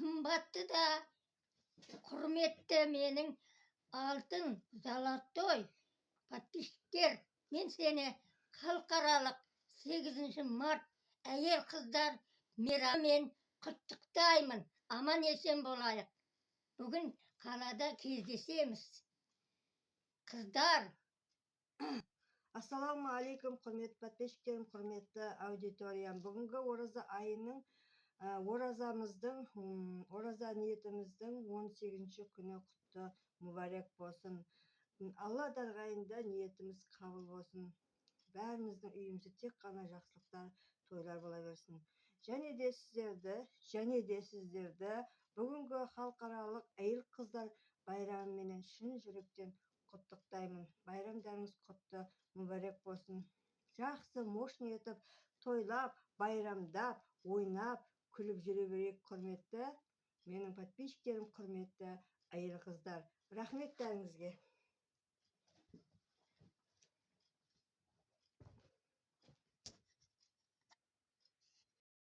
қымбатты да құрметті менің алтын золотой подписчиктер, мен сені халықаралық 8 март әйел қыздар мейрамымен құттықтаймын. Аман есен болайық. Бүгін қалада кездесеміз. Қыздар, Ассалаумағалейкум, құрметті подписчиктерім, құрметті аудиториям. Бүгінгі ораза айының ораза ниетіміздің 18 күні құтты мүбәрек болсын. Алла дарғайында ниетіміз қабыл болсын. Бәріміздің үйімізде тек қана жақсылықтар, тойлар бола берсін. Және де сіздерді бүгінгі халықаралық әйел қыздар байрамымен шын жүректен құттықтаймын. Байрамдарыңыз құтты мүбәрек болсын. Жақсы, мощный етіп, тойлап, байрамдап, ойнап, күліп жүре берейік, құрметті менің подписчиктерім, құрметті әйел қыздар. Рахмет бәріңізге.